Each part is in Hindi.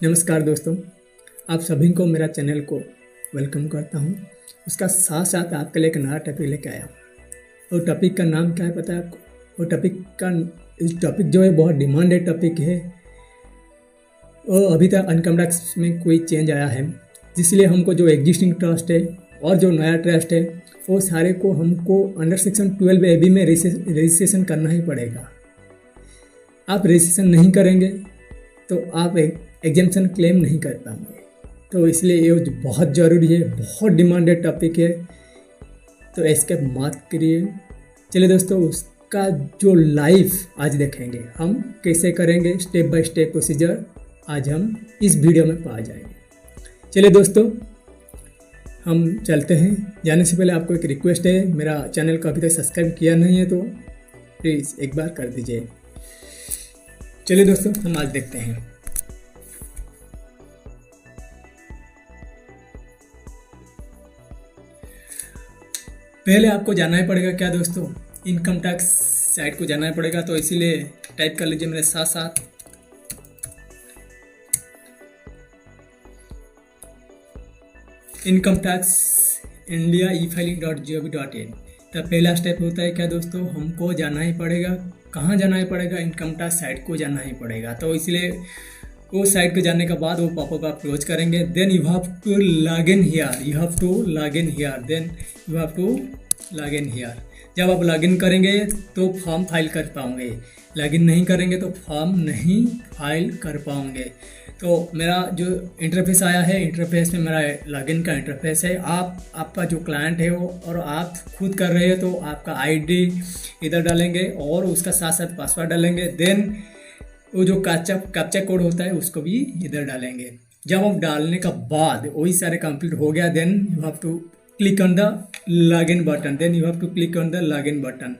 नमस्कार दोस्तों, आप सभी को मेरा चैनल को वेलकम करता हूं। उसका साथ साथ आपके लिए एक नया टॉपिक लेके आया हूँ। वो टॉपिक का नाम क्या है पता है आपको? वो टॉपिक जो है बहुत डिमांडेड टॉपिक है। वो अभी तक इनकम टैक्स में कोई चेंज आया है, जिसलिए हमको जो एग्जिस्टिंग ट्रस्ट है और जो नया ट्रस्ट है वो सारे को हमको अंडर सेक्शन 12AB में रजिस्ट्रेशन करना ही पड़ेगा। आप रजिस्ट्रेशन नहीं करेंगे तो आप एग्जेम्पशन क्लेम नहीं कर पाएंगे। तो इसलिए ये बहुत ज़रूरी है, बहुत डिमांडेड टॉपिक है, तो इसके मत करिए। चलिए दोस्तों, उसका जो लाइव आज देखेंगे हम कैसे करेंगे, स्टेप बाय स्टेप प्रोसीजर आज हम इस वीडियो में पा जाएंगे। चलिए दोस्तों, हम चलते हैं। जाने से पहले आपको एक रिक्वेस्ट है, मेरा चैनल को अभी तक सब्सक्राइब किया नहीं है तो प्लीज़ एक बार कर दीजिए। चलिए दोस्तों, हम आज देखते हैं। पहले आपको जाना ही पड़ेगा क्या दोस्तों, इनकम टैक्स साइट को जाना ही पड़ेगा। तो इसीलिए टाइप कर लीजिए मेरे साथ साथ इनकम टैक्स इंडिया e-filing.gov.in। तो पहला स्टेप होता है क्या दोस्तों, हमको जाना ही पड़ेगा। कहाँ जाना ही पड़ेगा? इनकम टैक्स साइट को जाना ही पड़ेगा। तो इसलिए वो साइट को जाने के बाद वो पॉपअप आप क्लोज करेंगे। Then you have to log in here, जब आप लॉग इन करेंगे तो फॉर्म फाइल कर पाओगे। लॉग इन नहीं करेंगे तो फॉर्म नहीं फाइल कर पाओगे। तो मेरा जो इंटरफेस आया है, इंटरफेस में मेरा लॉगिन का इंटरफेस है। आपका जो क्लाइंट है वो और आप खुद कर रहे हो तो आपका आईडी इधर डालेंगे और उसका साथ साथ पासवर्ड डालेंगे। देन वो जो कैप्चा कोड होता है उसको भी इधर डालेंगे। जब आप डालने का बाद वही सारे कंप्लीट हो गया, then you have to click on the login button.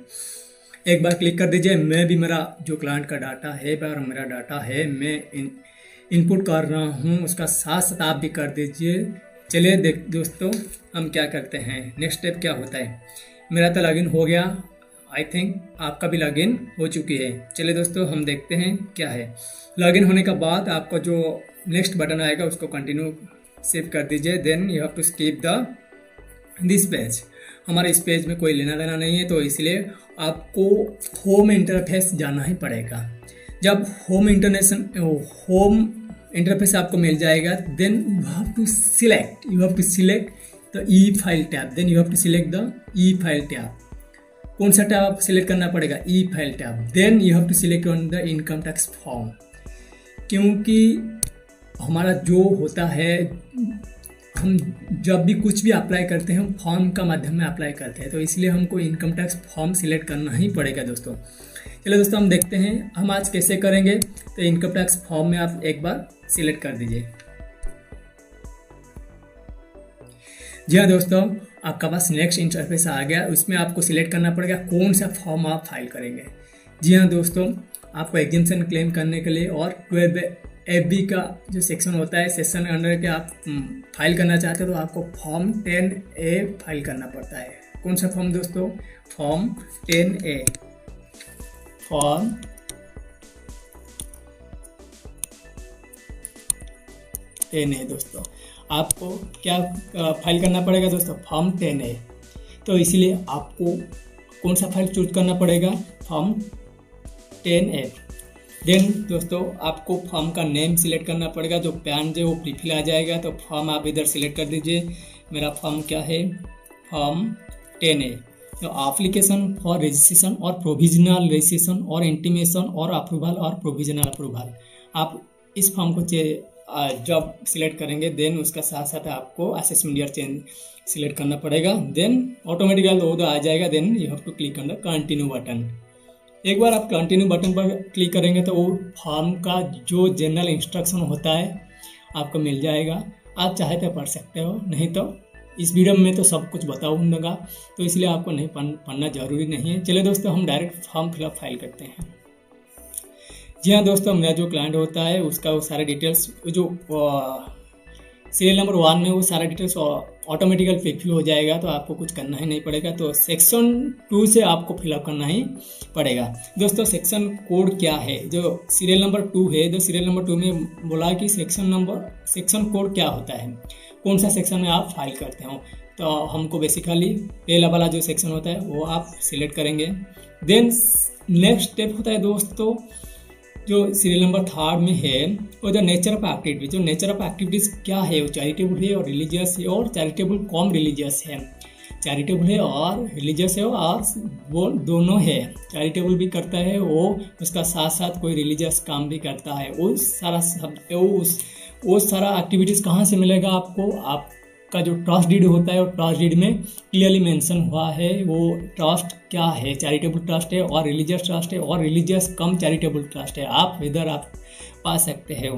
एक बार क्लिक कर दीजिए। मैं भी मेरा जो क्लाइंट का डाटा है और मेरा डाटा है मैं इनपुट कर रहा हूँ, उसका साथ साथ आप भी कर दीजिए। चलिए दोस्तों, हम क्या करते हैं, नेक्स्ट स्टेप क्या होता है। मेरा तो लॉगिन हो गया, आई थिंक आपका भी लॉगिन हो चुकी है। चलिए दोस्तों, हम देखते हैं क्या है। लॉगिन होने के बाद आपका जो नेक्स्ट बटन आएगा उसको कंटिन्यू सेव कर दीजिए। Then you have to skip this page. हमारे इस पेज में कोई लेना देना नहीं है, तो इसलिए आपको होम इंटरफेस जाना ही पड़ेगा। जब होम इंटरफेस आपको मिल जाएगा, then you have to select the e file tab. Then you have to select the e file tab. कौन सा टैब आपको सिलेक्ट करना पड़ेगा? E file tab. Then you have to select on the income tax form. क्योंकि हमारा जो होता है, हम जब भी कुछ भी अप्लाई करते हैं फॉर्म का माध्यम में अप्लाई करते हैं, तो इसलिए हमको इनकम टैक्स फॉर्म सिलेक्ट करना ही पड़ेगा दोस्तों। चलिए दोस्तों, हम देखते हैं हम आज कैसे करेंगे। तो इनकम टैक्स फॉर्म में आप एक बार सिलेक्ट कर दीजिए। जी हाँ दोस्तों, आपका पास नेक्स्ट इंटरफेस आ गया। उसमें आपको सिलेक्ट करना पड़ेगा कौन सा फॉर्म आप फाइल करेंगे। जी हाँ दोस्तों, आपको एग्जेम्पशन क्लेम करने के लिए और 12AB का जो सेक्शन होता है, सेक्शन अंडर के आप फाइल करना चाहते हो तो आपको फॉर्म 10A फाइल करना पड़ता है। कौन सा फॉर्म दोस्तों? Form 10A। फॉर्म 10A दोस्तों, आपको क्या फाइल करना पड़ेगा दोस्तों? Form 10A। तो इसीलिए आपको कौन सा फाइल चूज करना पड़ेगा? Form 10A। देन दोस्तों, आपको फॉर्म का नेम सिलेक्ट करना पड़ेगा। जो पैन जो वो प्रीफिल आ जाएगा, तो फॉर्म आप इधर सिलेक्ट कर दीजिए। मेरा फॉर्म क्या है? Form 10A। तो एप्लीकेशन फॉर रजिस्ट्रेशन और प्रोविजनल रजिस्ट्रेशन और इंटीमेशन और अप्रूवल और प्रोविजनल अप्रूवल। आप इस फॉर्म को जब सिलेक्ट करेंगे, देन उसका साथ साथ आपको असेसमेंट ईयर चेंज सिलेक्ट करना पड़ेगा। देन ऑटोमेटिकली वो आ जाएगा। Then you have to click on the continue button. एक बार आप कंटिन्यू बटन पर क्लिक करेंगे तो वो फॉर्म का जो जनरल इंस्ट्रक्शन होता है आपको मिल जाएगा। आप चाहे तो पढ़ सकते हो, नहीं तो इस वीडियो में तो सब कुछ बताऊंगा, तो इसलिए आपको नहीं पढ़ना जरूरी नहीं है। चलिए दोस्तों, हम डायरेक्ट फॉर्म फिलअप फाइल करते हैं। जी हाँ दोस्तों, मेरा जो क्लाइंट होता है उसका वो सारे डिटेल्स जो सीरियल नंबर 1 में वो सारा डिटेल्स ऑटोमेटिकल फिल हो जाएगा, तो आपको कुछ करना ही नहीं पड़ेगा। तो सेक्शन 2 से आपको फिलअप करना ही पड़ेगा। दोस्तों सेक्शन कोड क्या है, जो सीरियल नंबर 2 है, जो सीरियल नंबर 2 में बोला कि सेक्शन कोड क्या होता है, कौन सा सेक्शन में आप फाइल करते हो। तो हमको बेसिकली पहला वाला जो सेक्शन होता है वो आप सिलेक्ट करेंगे। देन नेक्स्ट स्टेप होता है दोस्तों, जो सीरियल नंबर 3 में है वो जो नेचर ऑफ एक्टिविटी, जो नेचर ऑफ एक्टिविटीज़ क्या है, वो चैरिटेबल है और रिलीजियस है, और चैरिटेबल कॉम रिलीजियस है। चैरिटेबल है और रिलीजियस है, और वो दोनों है। चैरिटेबल भी करता है वो, उसका साथ साथ कोई रिलीजियस काम भी करता है। वो सारा एक्टिविटीज़ कहाँ से मिलेगा आपको, आपका जो ट्रस्ट डीड होता है, वो ट्रस्ट डीड में क्लियरली मेंशन हुआ है वो ट्रस्ट क्या है, चैरिटेबल ट्रस्ट है और रिलीजियस ट्रस्ट है और रिलीजियस कम चैरिटेबल ट्रस्ट है। आप इधर आप पा सकते हैं।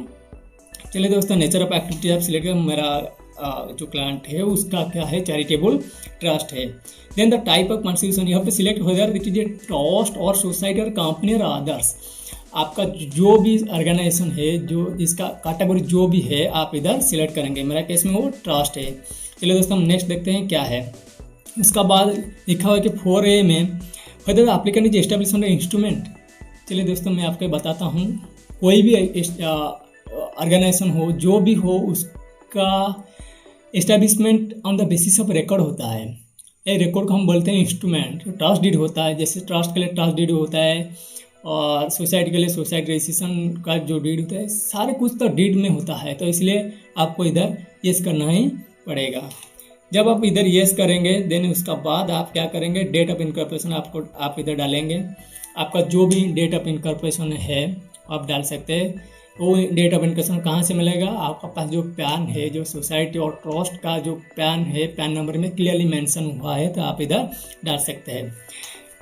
चलिए दोस्तों, नेचर ऑफ एक्टिविटी आप सिलेक्ट करें। मेरा जो क्लाइंट है उसका क्या है, चैरिटेबल ट्रस्ट है। Then the type of constitution, you have to select whether it is a trust और सोसाइटी और कंपनी और अदर्स। आपका जो भी ऑर्गेनाइजेशन है, जो इसका कैटेगरी जो भी है, आप इधर सिलेक्ट करेंगे। मेरा केस में वो ट्रस्ट है। चलिए दोस्तों, हम नेक्स्ट देखते हैं क्या है। उसका बाद लिखा हुआ है कि 4A में whether the applicant is establish on the instrument. चलिए दोस्तों, मैं आपको बताता हूँ, कोई भी ऑर्गेनाइजेशन हो, जो भी हो, उसका establishment on the basis of record होता है। ये रिकॉर्ड को हम बोलते हैं इंस्ट्रूमेंट। ट्रस्ट डीड होता है, जैसे ट्रस्ट के लिए ट्रस्ट डीड होता है, और सोसाइटी के लिए सोसाइटी रजिस्ट्रेशन का जो डीड होता है, सारे कुछ तो डीड में होता है। तो इसलिए आपको इधर येस करना ही पड़ेगा। जब आप इधर येस करेंगे, देन उसका बाद आप क्या करेंगे, डेट ऑफ इनकॉर्पोरेशन आप इधर डालेंगे। आपका जो भी डेट ऑफ इनकॉर्पोरेशन है आप डाल सकते हैं। वो डेट ऑफ इनकॉर्पोरेशन कहाँ से मिलेगा, आपका पास जो पैन है, जो सोसाइटी और ट्रस्ट का जो पैन है, पैन नंबर में क्लियरली मेंशन हुआ है, तो आप इधर डाल सकते हैं।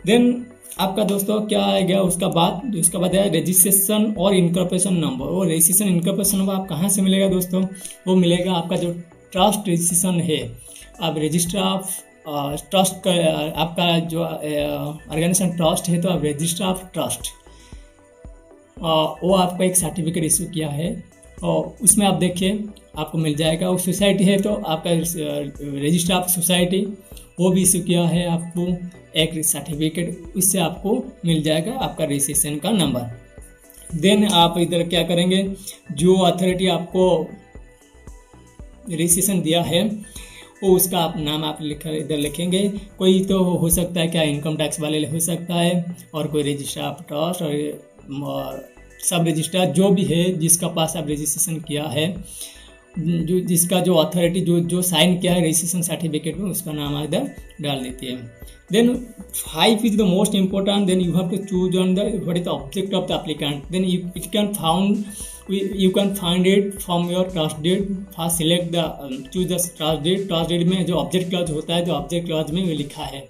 देन आपका दोस्तों क्या आएगा, उसका बाद है रजिस्ट्रेशन और इनकॉर्पोरेशन नंबर। वो रजिस्ट्रेशन इनकॉर्पोरेशन नंबर आप कहाँ से मिलेगा दोस्तों, वो मिलेगा आपका जो ट्रस्ट रजिस्ट्रेशन है। आप रजिस्टर ऑफ ट्रस्ट का, आपका जो ऑर्गेनाइजेशन ट्रस्ट है, तो आप रजिस्टर ऑफ ट्रस्ट, वो आपका एक सर्टिफिकेट इशू किया है, और उसमें आप देखिए आपको मिल जाएगा। वो सोसाइटी है तो आपका रजिस्टर ऑफ सोसाइटी वो भी इशू किया है आपको एक सर्टिफिकेट, उससे आपको मिल जाएगा आपका रजिस्ट्रेशन का नंबर। देन आप इधर क्या करेंगे, जो अथॉरिटी आपको रजिस्ट्रेशन दिया है वो उसका आप नाम आप इधर लिखेंगे। कोई तो हो सकता है क्या, इनकम टैक्स वाले हो सकता है, और कोई रजिस्ट्रार ऑफ ट्रस्ट और सब रजिस्ट्रार जो भी है जिसका पास आप रजिस्ट्रेशन किया है, जो जिसका जो अथॉरिटी जो साइन किया है रजिस्ट्रेशन सर्टिफिकेट में, उसका नाम इधर डाल देती है। Then 5 is the most important, then you have to choose on the what is the object of the applicant, then you can find it from your trust deed। first select the choose the trust deed में जो ऑब्जेक्ट क्लॉज होता है, जो ऑब्जेक्ट क्लॉज में वो लिखा है,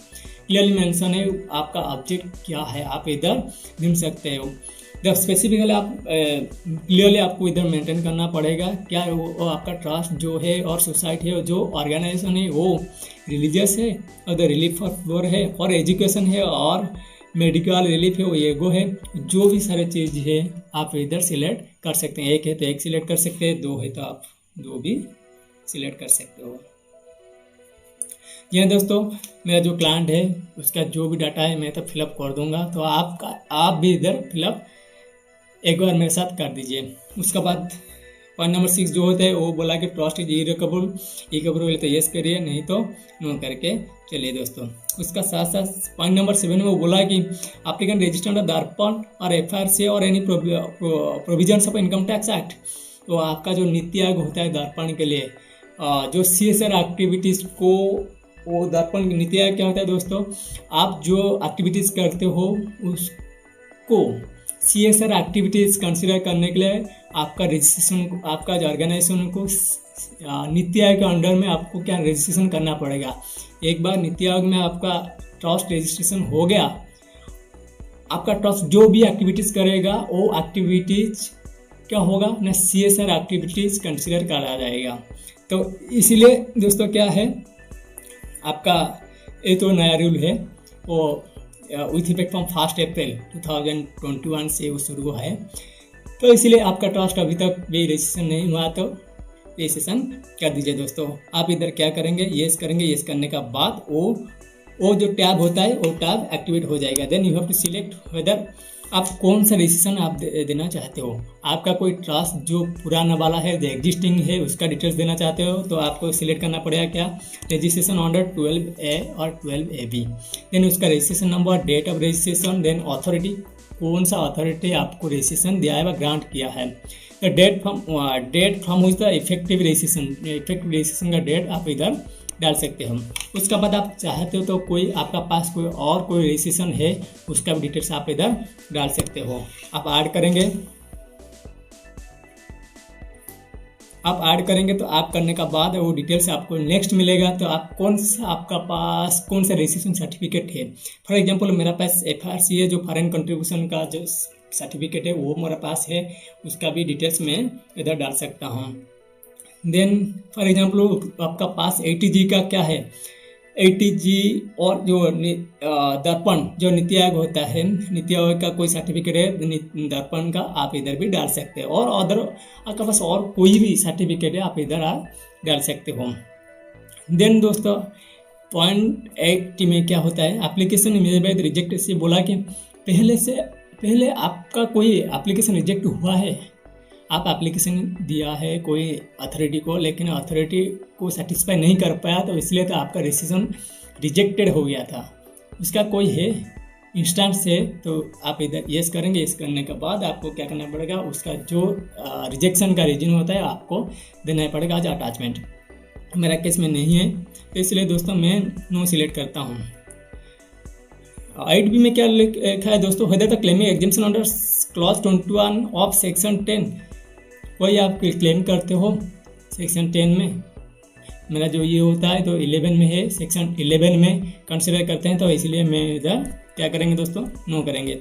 क्लियरली मेंशन है आपका ऑब्जेक्ट क्या है, आप इधर ढूंढ सकते हो। जब स्पेसिफिकली आप क्लियरली आपको इधर मेंटेन करना पड़ेगा क्या वो आपका ट्रस्ट जो है और सोसाइटी है, जो ऑर्गेनाइजेशन है, वो रिलीजियस है, और द रिलीफ फॉर पुअर है, और एजुकेशन है, और मेडिकल रिलीफ है, वो एगो है। जो भी सारे चीज़ है आप इधर सिलेक्ट कर सकते हैं। एक है तो एक सिलेक्ट कर सकते हैं, दो है तो आप दो भी सिलेक्ट कर सकते हो। ये दोस्तों, मेरा जो क्लाइंट है उसका जो भी डाटा है मैं तो फिलअप कर दूंगा, तो आप भी इधर फिलअप एक बार मेरे साथ कर दीजिए। उसका बाद पॉइंट नंबर 6 जो होता है वो बोला कि ट्रस्ट इज इरेवोकेबल तो येस करिए, नहीं तो नो करके चलिए दोस्तों। उसका साथ साथ पॉइंट नंबर 7 में वो बोला कि एप्लीकेंट रजिस्टर्ड दर्पण और FRC और any provisions of income tax act. तो आपका जो नीति आयोग होता है दर्पण के लिए, जो CSR एक्टिविटीज़ को, वो दर्पण नीति आयोग क्या होता है दोस्तों, आप जो एक्टिविटीज़ करते हो उसको CSR एक्टिविटीज़ कंसिडर करने के लिए आपका रजिस्ट्रेशन, आपका जो ऑर्गेनाइजेशन को नीति आयोग के अंडर में आपको क्या रजिस्ट्रेशन करना पड़ेगा। एक बार नीति आयोग में आपका ट्रस्ट रजिस्ट्रेशन हो गया, आपका ट्रस्ट जो भी एक्टिविटीज़ करेगा वो एक्टिविटीज़ क्या होगा ना, CSR एक्टिविटीज़ कंसिडर करा जाएगा। तो इसीलिए दोस्तों क्या है, आपका ये तो नया रूल है, वो विथ इफेक्ट फ्रॉम 1 अप्रैल 2021 से वो शुरू है। तो इसलिए आपका ट्रस्ट अभी तक भी रजिस्ट्रेशन नहीं हुआ, तो रजिस्ट्रेशन कर दीजिए दोस्तों। आप इधर क्या करेंगे, येस करेंगे। येस करने का बाद वो जो टैब होता है वो टैब एक्टिवेट हो जाएगा। Then you have to select whether आप कौन सा रजिस्ट्रेशन आप देना चाहते हो। आपका कोई ट्रस्ट जो पुराना वाला है, जो एग्जिस्टिंग है, उसका डिटेल्स देना चाहते हो तो आपको सिलेक्ट करना पड़ेगा क्या, रजिस्ट्रेशन अंडर 12A और 12AB। देन उसका registration number, date of registration, then authority, कौन सा अथॉरिटी आपको रजिस्ट्रेशन दिया है व ग्रांट किया है। Date from whose the effective registration का डेट आप इधर डाल सकते हो। उसके बाद आप चाहते हो तो कोई आपका पास कोई रजिस्ट्रेशन है उसका भी डिटेल्स आप इधर डाल सकते हो। आप ऐड करेंगे तो आप करने का बाद वो डिटेल्स आपको नेक्स्ट मिलेगा। तो आप आपका पास कौन सा रजिस्ट्रेशन सर्टिफिकेट है। फॉर एग्जांपल मेरा पास FRC है, जो फॉरेन कंट्रीब्यूशन का जो सर्टिफिकेट है वो मेरे पास है, उसका भी डिटेल्स मैं इधर डाल सकता हूँ। देन फॉर एग्जांपल आपका पास ATG का क्या है, ATG और जो दर्पण जो नीति आयोग होता है, नीति आयोग का कोई सर्टिफिकेट है दर्पण का, आप इधर भी डाल सकते हो। और अदर आपके पास और कोई भी सर्टिफिकेट है आप इधर आप डाल सकते हो। देन दोस्तों पॉइंट 8 में क्या होता है, एप्लीकेशन इमेज रिजेक्ट से बोला कि पहले आपका कोई एप्लीकेशन रिजेक्ट हुआ है, आप एप्लीकेशन दिया है कोई अथॉरिटी को, लेकिन अथॉरिटी को सेटिस्फाई नहीं कर पाया तो इसलिए तो आपका रजिस्ट्रेशन रिजेक्टेड हो गया था। उसका कोई है इंस्टेंस है तो आप इधर येस करेंगे। येस करने के बाद आपको क्या करना पड़ेगा, उसका जो रिजेक्शन का रीजन होता है आपको देना पड़ेगा आज अटैचमेंट। मेरा केस में नहीं है तो इसलिए दोस्तों मैं नो सिलेक्ट करता हूँ। 8B में क्या लिखा है दोस्तों, whether the claiming exemption under clause 21 of section 10, कोई आप क्लेम करते हो सेक्शन 10 में, मेरा जो ये होता है तो 11 में है, सेक्शन 11 में कंसिडर करते हैं तो इसलिए मैं इधर क्या करेंगे दोस्तों, नो करेंगे।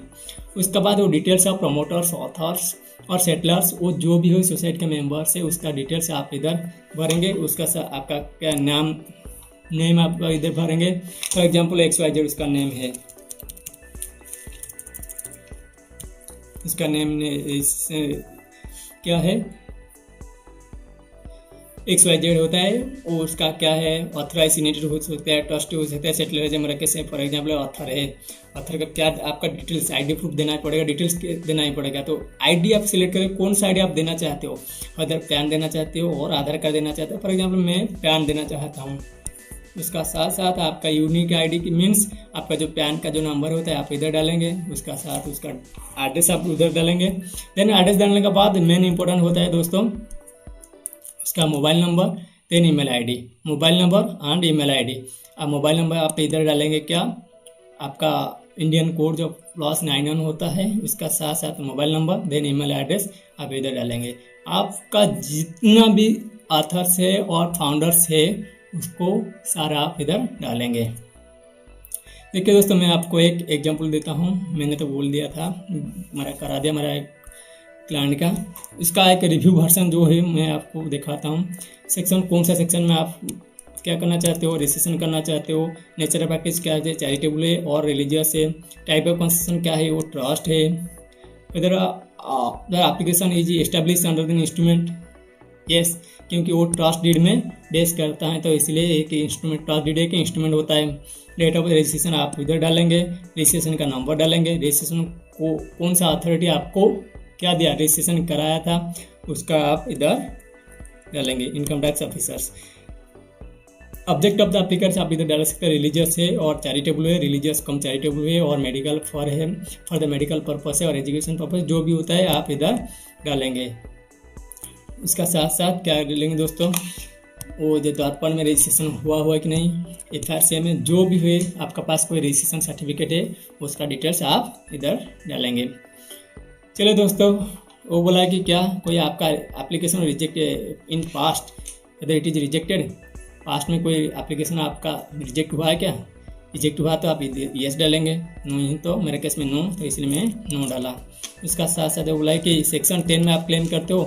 उसके बाद वो डिटेल्स ऑफ प्रमोटर्स, ऑथर्स और सेटलर्स, वो जो भी हो सोसाइटी के मेंबर्स है उसका डिटेल्स आप इधर भरेंगे। उसका आपका क्या नेम आप इधर भरेंगे। फॉर एग्जांपल XYZ उसका नेम है, उसका नेम क्या है, XYZ होता है, वो उसका क्या है, ऑथराइज सिग्नेटरी हो सकता है, ट्रस्टी हो सकता है, सेटलर है। मेरा कैसे फॉर एग्जांपल ऑथर है, ऑथर का क्या आपका डिटेल्स ID प्रूफ देना पड़ेगा, डिटेल्स देना ही पड़ेगा। तो ID आप सिलेक्ट करें कौन सा ID आप देना चाहते हो, अदर पैन देना चाहते हो और आधार कार्ड देना चाहते हो। फॉर एग्जाम्पल मैं पैन देना चाहता हूँ। उसका साथ साथ आपका यूनिक ID की मीन्स आपका जो पैन का जो नंबर होता है आप इधर डालेंगे, उसका साथ उसका एड्रेस आप उधर डालेंगे। देन एड्रेस डालने के बाद मेन इंपॉर्टेंट होता है दोस्तों उसका mobile number, then email ID, mobile number and email ID। अब मोबाइल नंबर आप इधर डालेंगे क्या, आपका इंडियन कोड जो +91 होता है उसका साथ साथ mobile number, then email address आप इधर डालेंगे। आपका जितना भी ऑथर्स है और फाउंडर्स है उसको सारा आप इधर डालेंगे। देखिए दोस्तों मैं आपको एक एग्जांपल देता हूँ, मैंने तो बोल दिया था, मेरा करा दिया मेरा एक क्लाइंट का। इसका एक रिव्यू वर्जन जो है मैं आपको दिखाता हूँ। सेक्शन कौन सा सेक्शन में आप क्या करना चाहते हो, रजिस्ट्रेशन करना चाहते हो, नेचर ऑफ प्रैक्टिस क्या है, चैरिटेबल है और रिलीजियस है, टाइप ऑफ कंस्ट्रक्शन क्या है, वो ट्रस्ट है, इधर application is establish under the instrument, yes क्योंकि वो ट्रस्ट डीड में बेस करता है तो इसलिए एक इंस्ट्रूमेंट, ट्रस्ट डीड एक इंस्ट्रूमेंट होता है। डेट ऑफ रजिस्ट्रेशन आप इधर डालेंगे, रजिस्ट्रेशन का नंबर डालेंगे, रजिस्ट्रेशन को कौन सा अथॉरिटी आपको क्या दिया, रजिस्ट्रेशन कराया था उसका आप इधर डालेंगे, income tax officers. Object of the applicants आप इधर डाल सकते हैं, रिलीजियस है और चैरिटेबल है, रिलीजियस कम चैरिटेबल है और medical for the medical purpose है और एजुकेशन पर्पस, जो भी होता है आप इधर डालेंगे। इसका साथ साथ क्या डालेंगे दोस्तों, वो जो दर्पण में रजिस्ट्रेशन हुआ कि नहीं, FRC में जो भी हुए आपका पास कोई रजिस्ट्रेशन सर्टिफिकेट है उसका डिटेल्स आप इधर डालेंगे। चलिए दोस्तों वो बोला कि क्या कोई आपका application reject in past, other it is rejected, past में कोई एप्लीकेशन आपका रिजेक्ट हुआ है क्या, रिजेक्ट हुआ तो आप यस डालेंगे, नहीं तो मेरे केस में नो तो इसलिए मैं नो डाला। उसका साथ साथ बोला है कि सेक्शन 10 में आप क्लेम करते हो,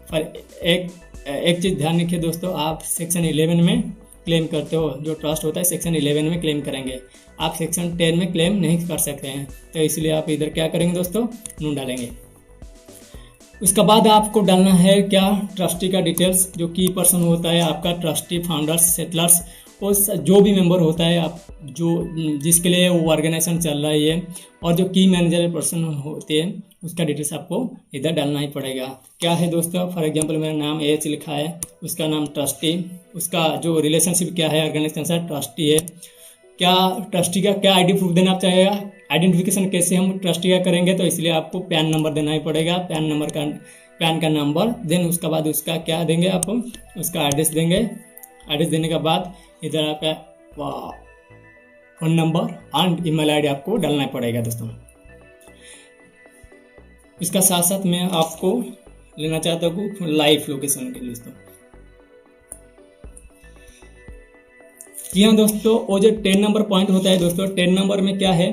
पर एक चीज़ ध्यान रखिए दोस्तों, आप सेक्शन 11 में क्लेम करते हो, जो ट्रस्ट होता है सेक्शन 11 में क्लेम करेंगे, आप सेक्शन 10 में क्लेम नहीं कर सकते हैं तो इसलिए आप इधर क्या करेंगे दोस्तों, नो डालेंगे। उसके बाद आपको डालना है क्या, ट्रस्टी का डिटेल्स। जो की पर्सन होता है आपका ट्रस्टी, फाउंडर्स, सेटलर्स, उस जो भी मेंबर होता है आप जो जिसके लिए वो ऑर्गेनाइजेशन चल रहा है ये, और जो की मैनेजर पर्सन होते हैं उसका डिटेल्स आपको इधर डालना ही पड़ेगा। क्या है दोस्तों, फॉर एग्जांपल मेरा नाम एच लिखा है, उसका नाम ट्रस्टी, उसका जो रिलेशनशिप क्या है ऑर्गेनाइजेशन से, ट्रस्टी है। क्या ट्रस्टी का क्या आईडी प्रूफ देना आप चाहेगा, आइडेंटिफिकेशन कैसे हम ट्रस्टी का करेंगे, तो इसलिए आपको पैन नंबर देना ही पड़ेगा, पैन का नंबर। देन उसके बाद उसका क्या देंगे आप, उसका एड्रेस देंगे। एड्रेस देने के बाद इधर आपका phone number and email ID आपको डालना पड़ेगा दोस्तों। इसका साथ साथ मैं आपको लेना चाहता हूँ लाइव लोकेशन के दोस्तों। जी हाँ दोस्तों, वो जो 10 नंबर पॉइंट होता है दोस्तों, 10 नंबर में क्या है,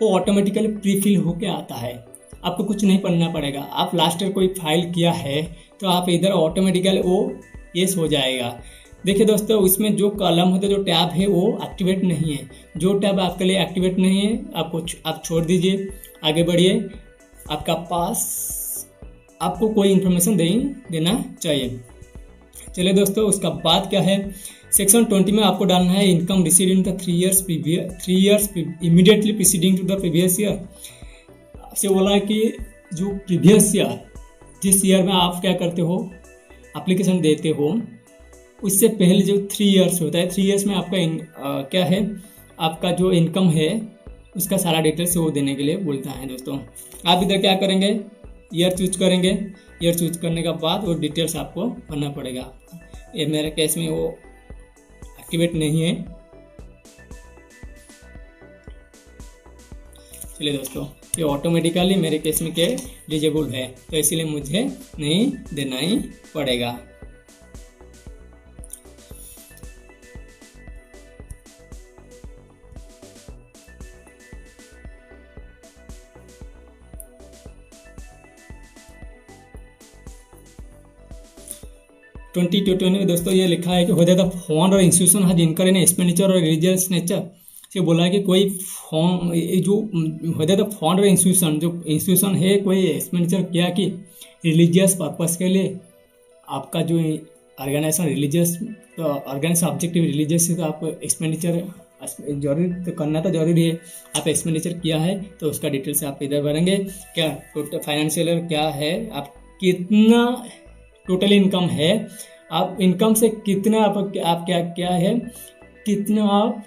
वो ऑटोमेटिकली प्रीफिल होके आता है, आपको कुछ नहीं पढ़ना पड़ेगा। आप लास्ट ईयर कोई फाइल किया है तो आप इधर ऑटोमेटिकली वो यस हो जाएगा। देखिए दोस्तों, उसमें जो कॉलम होता है, जो टैब है वो एक्टिवेट नहीं है। जो टैब आपके लिए एक्टिवेट नहीं है आप छोड़ दीजिए, आगे बढ़िए। आपका पास आपको कोई इन्फॉर्मेशन देना चाहिए। चलिए दोस्तों, उसका बाद क्या है, सेक्शन 20 में आपको डालना है income received in the 3 years immediately preceding to the previous year. आपसे बोला है कि जो प्रीवियस ईयर, जिस ईयर में आप क्या करते हो, एप्लीकेशन देते हो, उससे पहले जो 3 इयर्स होता है, 3 इयर्स में आपका क्या है, आपका जो इनकम है उसका सारा डिटेल्स वो देने के लिए बोलता है दोस्तों। आप इधर क्या करेंगे, ईयर चूज करेंगे। ईयर चूज करने के बाद वो डिटेल्स आपको भरना पड़ेगा। ये मेरे केस में वो एक्टिवेट नहीं है। चलिए दोस्तों, ये ऑटोमेटिकली मेरे केस में क्या डिजेबल है, तो इसीलिए मुझे नहीं देना ही पड़ेगा। ट्वेंटी में दोस्तों ये लिखा है कि whether the fund or institution has incurred any expenditure or religious nature। से बोला है कि कोई फॉर्म जो whether the fund or institution, जो इंस्टीट्यूशन है कोई एक्सपेंडिचर किया कि रिलीजियस पर्पस के लिए, आपका जो ऑर्गेनाइजेशन रिलीजियस, तो ऑर्गेनाइजेशन ऑब्जेक्टिव रिलीजियस है, तो आप एक्सपेंडिचर जरूरी तो करना तो जरूरी है। आप एक्सपेंडिचर किया है तो उसका डिटेल्स आप इधर भरेंगे। क्या टोटल फाइनेंशियल क्या है, आप कितना टोटल इनकम है, आप इनकम से कितना आप क्या है, कितना आप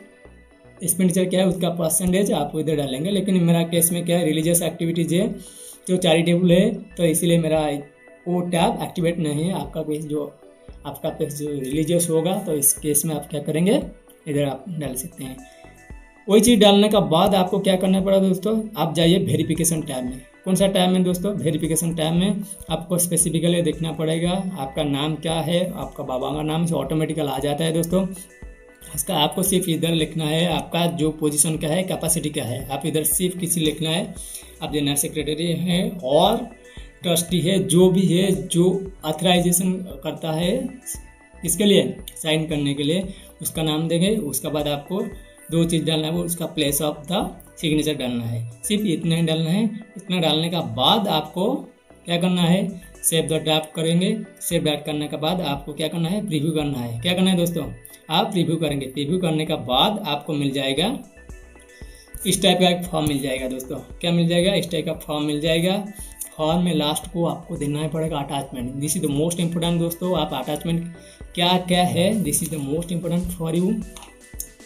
एक्सपेंडिचर क्या है, उसका परसेंटेज आप इधर डालेंगे। लेकिन मेरा केस में क्या है, रिलीजियस एक्टिविटीज़ है, जो चैरिटेबल है, तो इसीलिए मेरा वो टैब एक्टिवेट नहीं है। आपका पेज जो रिलीजियस होगा तो इस केस में आप क्या करेंगे, इधर आप डाल सकते हैं। वही चीज़ डालने का बाद आपको क्या करना पड़ा दोस्तों, आप जाइए वेरिफिकेशन टैब में। कौन सा टैब में दोस्तों, वेरिफिकेशन टैब में आपको स्पेसिफिकली देखना पड़ेगा आपका नाम क्या है, आपका बाबा का नाम से ऑटोमेटिकल आ जाता है दोस्तों। इसका आपको सिर्फ इधर लिखना है आपका जो पोजीशन क्या है, कैपेसिटी क्या है, आप इधर सिर्फ किसी लिखना है। आप जनरल सेक्रेटरी हैं और ट्रस्टी है, जो भी है, जो ऑथराइजेशन करता है इसके लिए साइन करने के लिए, उसका नाम देंगे। उसके बाद आपको 2 चीज़ डालना है, वो उसका प्लेस ऑफ द सिग्नेचर डालना है, सिर्फ इतना ही डालना है। इतना डालने का बाद आपको क्या करना है, सेव द ड्राफ्ट करेंगे। सेव ड्राफ्ट करने के बाद आपको क्या करना है, प्रीव्यू करना है। क्या करना है दोस्तों, आप प्रीव्यू करेंगे। प्रीव्यू करने का बाद आपको मिल जाएगा इस टाइप का एक फॉर्म मिल जाएगा दोस्तों। क्या मिल जाएगा, इस टाइप का फॉर्म मिल जाएगा। फॉर्म में लास्ट को आपको देना ही पड़ेगा attachment. This is the most important दोस्तों। आप अटैचमेंट क्या क्या है, this is the most important for you.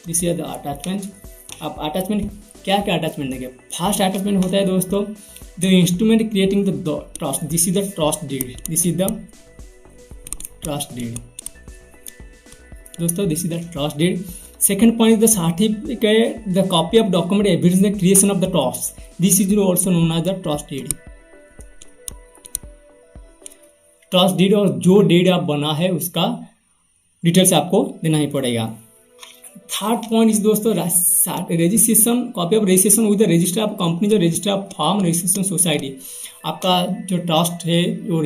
This is the attachment. आप अटैचमेंट क्या क्या अटैचमेंट देंगे। फर्स्ट अटैचमेंट होता है दोस्तों the instrument creating the trust. This is the trust deed. This is the trust deed दोस्तों, this is the trust deed. Second point is the certificate, the copy of document evidence the creation of the trust. This is also known as the trust deed. Trust deed और जो डीड आप बना है उसका डिटेल्स आपको देना ही पड़ेगा। थर्ड पॉइंट इज दोस्तों registration, copy of registration with the register of company, जो register of form, registration society. आपका जो ट्रस्ट है जो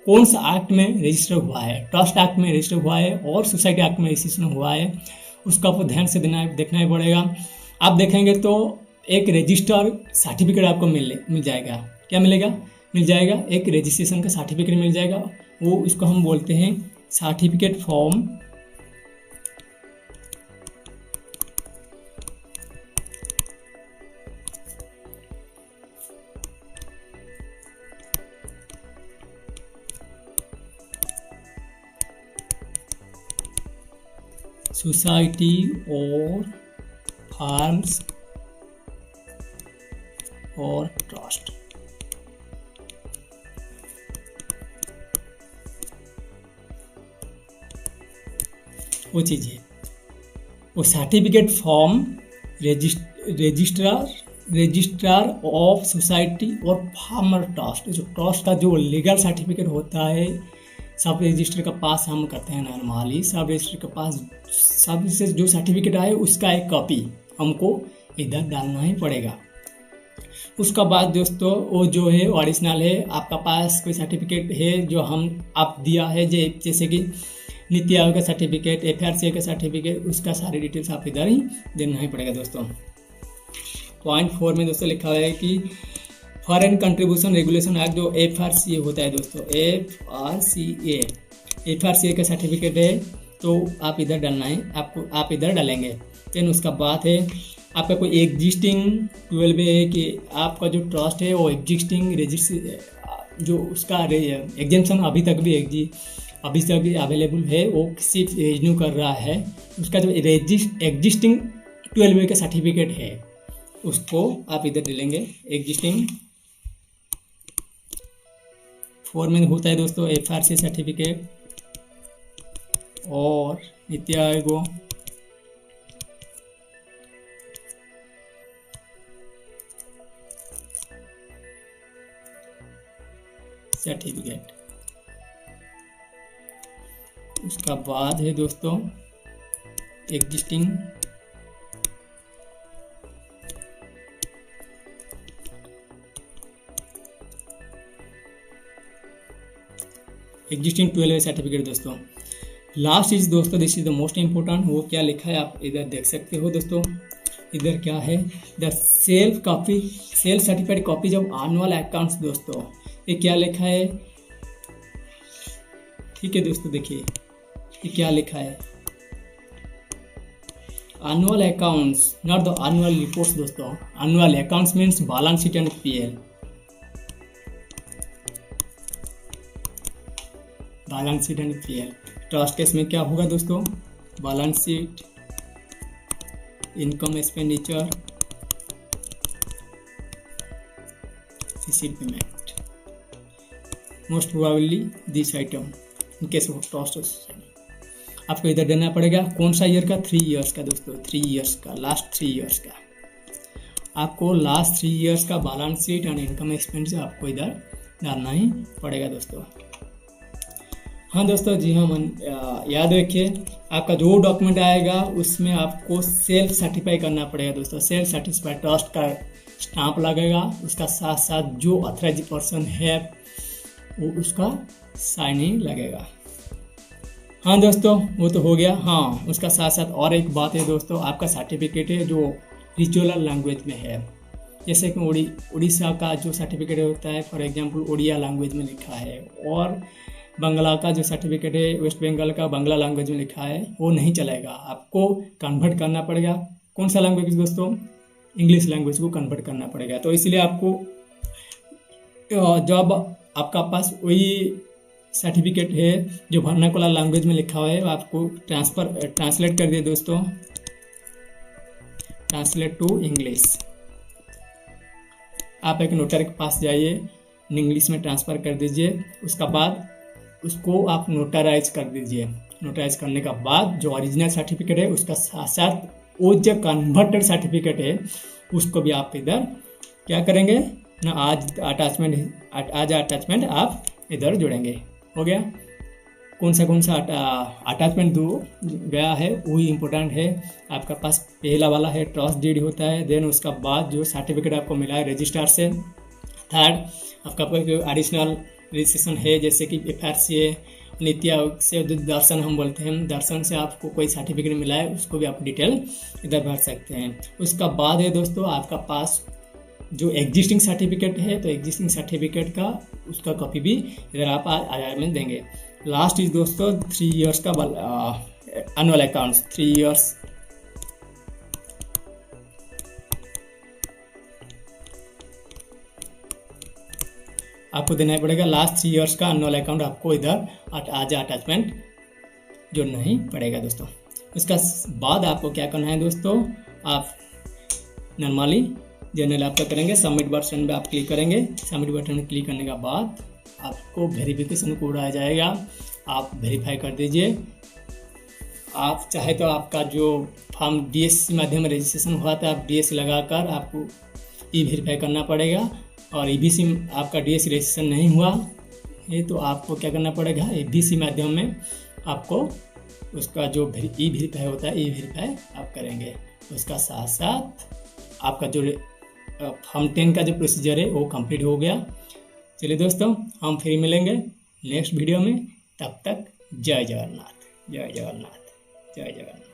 कौन सा एक्ट में रजिस्टर हुआ है, ट्रस्ट एक्ट में रजिस्टर हुआ है और सोसाइटी एक्ट में रजिस्ट्रेशन हुआ है, उसका आपको ध्यान से देखना ही पड़ेगा। आप देखेंगे तो एक रजिस्टर सर्टिफिकेट आपको मिल जाएगा। क्या मिलेगा, मिल जाएगा, एक रजिस्ट्रेशन का सर्टिफिकेट मिल जाएगा। वो इसको हम बोलते हैं सर्टिफिकेट फॉर्म सोसाइटी और फार्म्स और ट्रस्ट। वो चीज़ है, वो certificate form registrar of society और फार्मर ट्रस्ट, जो ट्रस्ट का जो लीगल सर्टिफिकेट होता है सब रजिस्टर का पास हम करते हैं नॉर्मली। सब रजिस्टर के पास सब से जो सर्टिफिकेट आए उसका एक कॉपी हमको इधर डालना ही पड़ेगा। उसका बाद दोस्तों वो जो है ओरिजिनल है, आपका पास कोई सर्टिफिकेट है जो हम आप दिया है जैसे कि नीति आयोग का सर्टिफिकेट, FRCA का सर्टिफिकेट, उसका सारी डिटेल्स आप इधर ही देना ही पड़ेगा दोस्तों। पॉइंट 4 में दोस्तों लिखा हुआ है कि फॉरेन कंट्रीब्यूशन रेगुलेशन एक्ट जो FRCA होता है दोस्तों, FRCA का सर्टिफिकेट है तो आप इधर डालना है, आपको आप इधर डालेंगे। देन उसका बाद है आपका कोई एग्जिस्टिंग 12 है कि आपका जो ट्रस्ट है वो एग्जिस्टिंग जो उसका एग्जेम्पशन अभी तक भी अवेलेबल है, वो सिर्फ रिन्यू कर रहा है। उसका जो एग्जिस्टिंग 12 का सर्टिफिकेट है उसको आप इधर डालेंगे। एग्जिस्टिंग 4 में होता है दोस्तों FRCA सर्टिफिकेट और नीति आयोग सर्टिफिकेट। उसका बाद है दोस्तों एग्जिस्टिंग एग्जिस्टिंग 12 सर्टिफिकेट दोस्तों। लास्ट इज दोस्तों this is the most important, वो क्या लिखा है आप इधर देख सकते हो दोस्तों। इधर क्या है, the self certified copies of annual accounts दोस्तों। ये क्या लिखा है, ठीक है दोस्तों, देखिए ये क्या लिखा है, annual accounts not the annual reports दोस्तों। Annual accounts means balance sheet and PL, balance sheet and PL। Trust case में क्या होगा दोस्तों, balance sheet, income expenditure, receipt payment, most probably this item in case of trust. आपको इधर देना पड़ेगा कौन सा ईयर का, 3 इयर्स का दोस्तों, 3 इयर्स का, लास्ट 3 इयर्स का। आपको लास्ट 3 इयर्स का balance sheet and income expenditure आपको इधर डालना ही पड़ेगा दोस्तों। हाँ दोस्तों, जी हाँ, याद रखिए आपका जो डॉक्यूमेंट आएगा उसमें आपको सेल्फ सर्टिफाई करना पड़ेगा दोस्तों। सेल्फ सर्टिफाइड ट्रस्ट का स्टाम्प लगेगा, उसका साथ साथ जो ऑथराइज पर्सन है वो उसका साइन ही लगेगा। हाँ दोस्तों, वो तो हो गया। हाँ, उसका साथ साथ और एक बात है दोस्तों, आपका सर्टिफिकेट है जो रिचुअल लैंग्वेज में है, जैसे कि उड़ीसा का जो सर्टिफिकेट होता है फॉर एग्जांपल उड़िया लैंग्वेज में लिखा है, और बंगला का जो सर्टिफिकेट है वेस्ट बंगाल का बांग्ला लैंग्वेज में लिखा है, वो नहीं चलेगा, आपको कन्वर्ट करना पड़ेगा। कौन सा लैंग्वेज दोस्तों, इंग्लिश लैंग्वेज को कन्वर्ट करना पड़ेगा। तो इसलिए आपको जब आपका पास वही सर्टिफिकेट है जो वर्नाकुलर लैंग्वेज में लिखा हुआ है, आपको ट्रांसलेट कर दिए दोस्तों, ट्रांसलेट टू इंग्लिश। आप एक नोटरी के पास जाइए, इंग्लिश में ट्रांसफ़र कर दीजिए, उसका बाद उसको आप नोटराइज कर दीजिए। नोटराइज करने का बाद जो ओरिजिनल सर्टिफिकेट है उसका साथ साथ वो जो कन्वर्टेड सर्टिफिकेट है उसको भी आप इधर क्या करेंगे ना, आज अटैचमेंट आप इधर जोड़ेंगे। हो गया। कौन सा अटैचमेंट दो गया है वही इम्पोर्टेंट है। आपका पास पहला वाला है ट्रस्ट डीड होता है, देन उसका बाद जो सर्टिफिकेट आपको मिला है रजिस्ट्रार से, थर्ड आपका कोई एडिशनल रजिस्ट्रेशन है जैसे कि FRCA, नीति आयोग से दर्शन हम बोलते हैं, दर्शन से आपको कोई सर्टिफिकेट मिला है उसको भी आप डिटेल इधर भर सकते हैं। उसका बाद है दोस्तों आपका पास जो एग्जिस्टिंग सर्टिफिकेट है तो एग्जिस्टिंग सर्टिफिकेट का उसका कॉपी भी इधर आप आधार में देंगे। लास्ट इज दोस्तों 3 इयर्स का एनुअल अकाउंट्स, 3 इयर्स आपको देना पड़ेगा। लास्ट 3 इयर्स का एनुअल अकाउंट आपको इधर आज अटैचमेंट जोड़ना ही पड़ेगा दोस्तों। उसका बाद आपको क्या करना है दोस्तों, आप नॉर्मली जनरल आपका करेंगे, सबमिट बटन पे आप क्लिक करेंगे। सबमिट बटन में क्लिक करने के बाद आपको वेरिफिकेशन कोड आ जाएगा, आप वेरीफाई कर दीजिए। आप चाहे तो आपका जो फॉर्म DSC माध्यम में रजिस्ट्रेशन हुआ था, आप DSC लगाकर आपको वेरीफाई करना पड़ेगा। और EBC आपका DSC रजिस्ट्रेशन नहीं हुआ ये तो आपको क्या करना पड़ेगा, ABC माध्यम में आपको उसका जो वेरीफाई होता है वेरीफाई आप करेंगे। उसका साथ साथ आपका जो फॉर्म 10 का जो प्रोसीजर है वो कंप्लीट हो गया। चलिए दोस्तों, हम फिर मिलेंगे नेक्स्ट वीडियो में। तब तक जय जगन्नाथ, जय जगन्नाथ, जय जगन्नाथ।